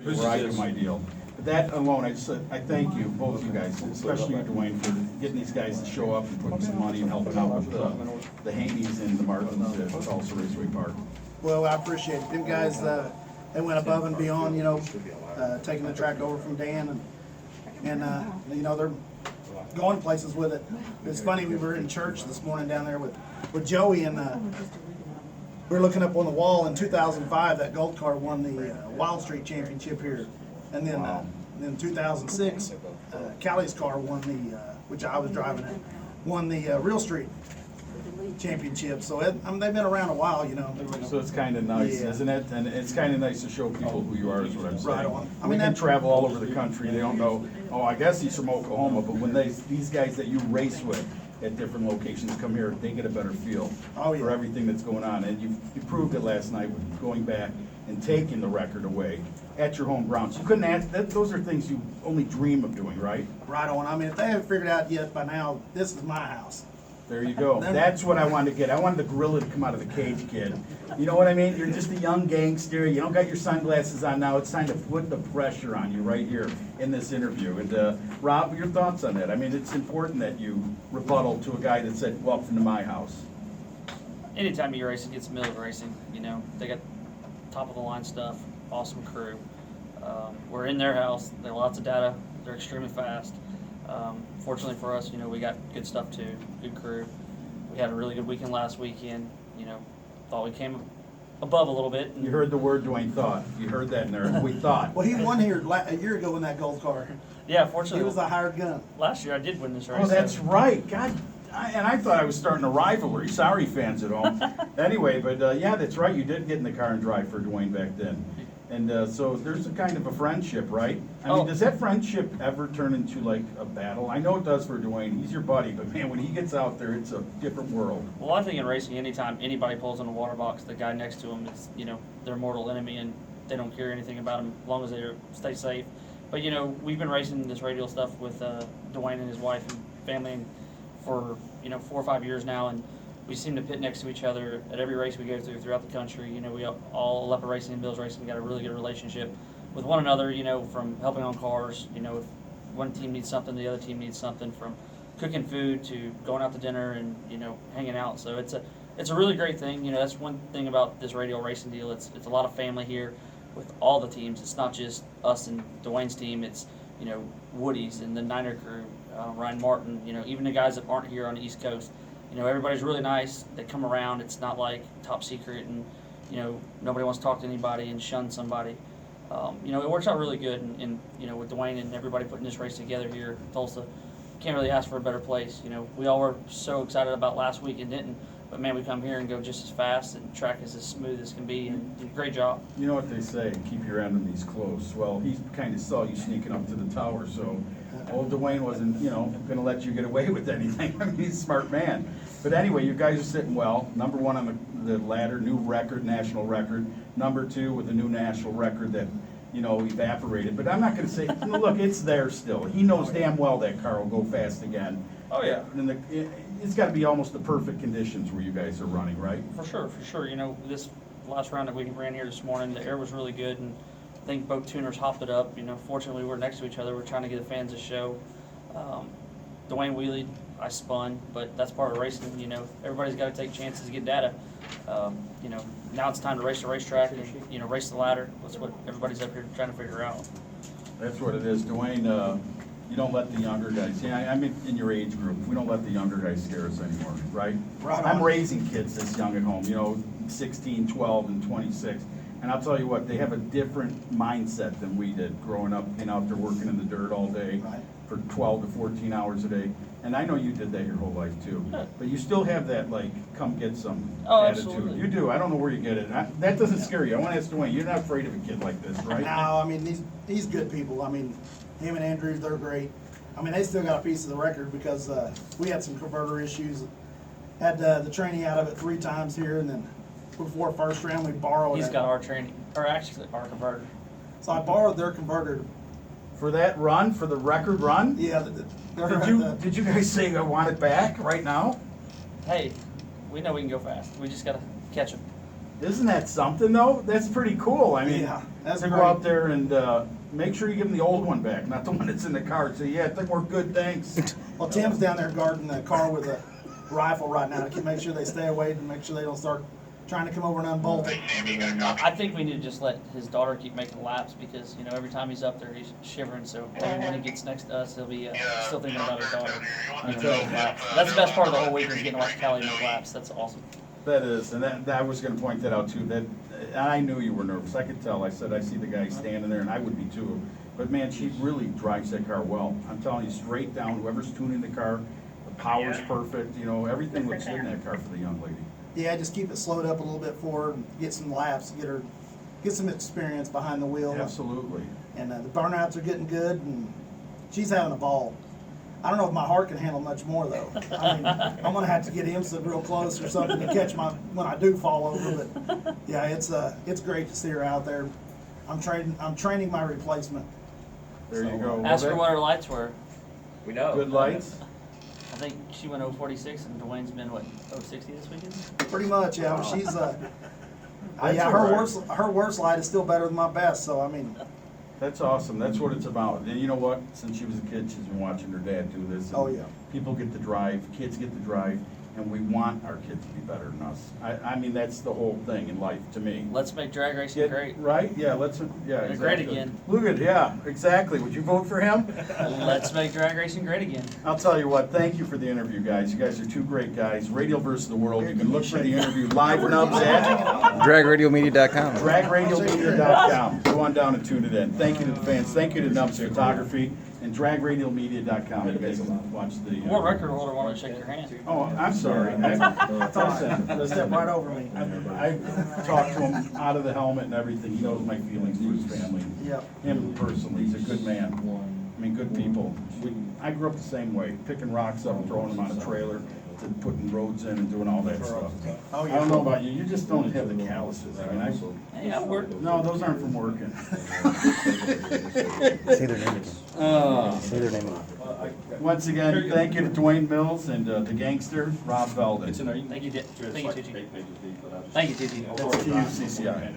where I do my deal. But that alone, I thank you, both of you guys, especially you, Dewayne, for getting these guys to show up and putting some money and helping out with the Haney's and the Martins at Tulsa Raceway Park. Well, I appreciate it. Them guys, they went above and beyond, taking the track over from Dan, and they're going places with it. It's funny, we were in church this morning down there with Joey, and we were looking up on the wall in 2005, that Gold Car won the Wild Street Championship here. And then in 2006, Callie's car won which I was driving it, won the Real Street Championship. So they've been around a while, So it's kind of nice, Yeah. isn't it? And it's kind of nice to show people who you are, is what I'm saying. Right on. I mean, they travel all over the country. They don't know, oh, I guess he's from Oklahoma. But when these guys that you race with at different locations come here, they get a better feel for everything that's going on. And you proved it last night with going back and taking the record away at your home grounds. You couldn't ask, those are things you only dream of doing, right? Right on. I mean, if they haven't figured out yet by now, this is my house. There you go. That's what I wanted to get. I wanted the gorilla to come out of the cage, kid. You know what I mean? You're just a young gangster. You don't got your sunglasses on now. It's time to put the pressure on you right here in this interview. And Rob, your thoughts on that? I mean, it's important that you rebuttal to a guy that said, welcome to my house. Anytime you race against Mills Racing, they got top of the line stuff, awesome crew. We're in their house. They have lots of data. They're extremely fast. Fortunately for us, we got good stuff too, good crew. We had a really good weekend last weekend. Thought we came above a little bit. You heard the word Dewayne thought. You heard that in there. We thought. Well, he won here a year ago in that Gold Car. Yeah, fortunately. He was a hired gun. Last year I did win this race. Oh, that's right. God. And I thought I was starting a rivalry. Sorry, fans at home. Anyway, but yeah, that's right. You did get in the car and drive for Dewayne back then. And so there's a kind of a friendship, right? I mean, does that friendship ever turn into like a battle? I know it does for Dewayne. He's your buddy, but man, when he gets out there, it's a different world. Well, I think in racing, anytime anybody pulls in a water box, the guy next to him is, their mortal enemy, and they don't care anything about him as long as they stay safe. But we've been racing this radial stuff with Dewayne and his wife and family for 4 or 5 years now, and we seem to pit next to each other at every race we go through throughout the country. We all Leopard Racing and Bills Racing got a really good relationship with one another, from helping on cars, if one team needs something, the other team needs something, from cooking food to going out to dinner and, hanging out. So it's a really great thing. That's one thing about this radial racing deal. It's a lot of family here with all the teams. It's not just us and Dewayne's team. It's, Woody's and the Niner crew, Ryan Martin, even the guys that aren't here on the East Coast. Everybody's really nice. They come around. It's not like top secret and, nobody wants to talk to anybody and shun somebody. It works out really good. And with Dewayne and everybody putting this race together here in Tulsa, can't really ask for a better place. We all were so excited about last week and didn't. But man, we come here and go just as fast, and track is as smooth as can be, and did a great job. You know what they say, keep your enemies close. Well, he kind of saw you sneaking up to the tower, so old Dewayne wasn't, going to let you get away with anything. I mean, he's a smart man. But anyway, you guys are sitting well. Number one on the ladder, new record, national record. Number two with a new national record that, evaporated. But I'm not going to say, look, it's there still. He knows damn well that car will go fast again. Oh, yeah. And it's got to be almost the perfect conditions where you guys are running, right? For sure. This last round that we ran here this morning, the air was really good, and I think both tuners hopped it up. Fortunately, we're next to each other. We're trying to give the fans a show. Dewayne wheelied, I spun, but that's part of racing. Everybody's got to take chances to get data. Now it's time to race the racetrack and, race the ladder. That's what everybody's up here trying to figure out. That's what it is. Dewayne, you don't let the younger guys, I'm in your age group, we don't let the younger guys scare us anymore, right? I'm raising kids this young at home, 16, 12, and 26. And I'll tell you what, they have a different mindset than we did growing up, being out there working in the dirt all day for 12 to 14 hours a day. And I know you did that your whole life too. But you still have that, come get some attitude. Absolutely. You do. I don't know where you get it. That doesn't scare you. I want to ask Dewayne, you're not afraid of a kid like this, right? No, I mean, these good people. I mean, him and Andrews, they're great. I mean, they still got a piece of the record because we had some converter issues. Had the training out of it 3 times here, and then before first round we borrowed He's it. got our training, or actually our converter. So I borrowed their converter. For that run, for the record run? Yeah. Did you guys say I want it back right now? Hey, we know we can go fast. We just got to catch them. Isn't that something though? That's pretty cool. I mean, Yeah. That's to go great. out there and make sure you give them the old one back, not the one that's in the car. Say, yeah, I think we're good, thanks. Well, Tim's down there guarding the car with a rifle right now to make sure they stay away and make sure they don't start trying to come over and unbolt it. I think we need to just let his daughter keep making laps because, you know, every time he's up there, he's shivering. So maybe when he gets next to us, he'll be still thinking about his daughter. You know, making laps. That's the best part of the whole week is getting to watch Callie make laps. That's awesome. That is, and that I was gonna point that out too, that, and I knew you were nervous, I could tell, I said, I see the guy standing there, and I would be too. But man, she really drives that car well, I'm telling you, straight down, whoever's tuning the car, the power's perfect, you know, everything looks good in that car for the young lady. Yeah, just keep it slowed up a little bit for her, and get some laps, get some experience behind the wheel. Absolutely. And the burnouts are getting good, and she's having a ball. I don't know if my heart can handle much more though. I mean, I'm gonna have to get IMSA real close or something to catch when I do fall over. But yeah, it's great to see her out there. I'm training my replacement. There you go. Ask her Well, what her lights were. We know. Good lights? I think she went 046 and Dwayne's been, what, 060 this weekend? Pretty much, yeah. She's That's yeah. all right. Her worst light is still better than my best. So I mean, That's awesome, that's what it's about. And you know what, since she was a kid, she's been watching her dad do this. and Oh, yeah. People get to drive, kids get to drive, and we want our kids to be better than us. I mean, that's the whole thing in life, to me. Let's make drag racing Get- great. Right, yeah, yeah, Great exactly. again. Look at, yeah, exactly. Would you vote for him? Let's make drag racing great again. I'll tell you what, thank you for the interview, guys. You guys are two great guys. Radial versus the World. You can look for the interview live nubs at DragRadioMedia.com. dragradiomedia.com. Go on down and tune it in. Thank you to the fans. Thank you to Nubs Photography and dragradiomedia.com. You guys can watch the. World record holder wanted to shake your hand. Oh, I'm sorry. Listen, step right over me. I talked to him out of the helmet and everything. He knows my feelings for his family. Yeah. Him personally, he's a good man. I mean, good people. I grew up the same way, picking rocks up and throwing them on a trailer to putting roads in and doing all that stuff. Oh, I yeah. don't know about you, you just don't have the calluses. I mean, Hey, I worked. no, those aren't from working. Say their name again. Say their name again. Once again, thank you to Dewayne Mills and the Gangster, Rob Valden. Thank you, Tucci. Thank you, Tucci. That's to you, CCI.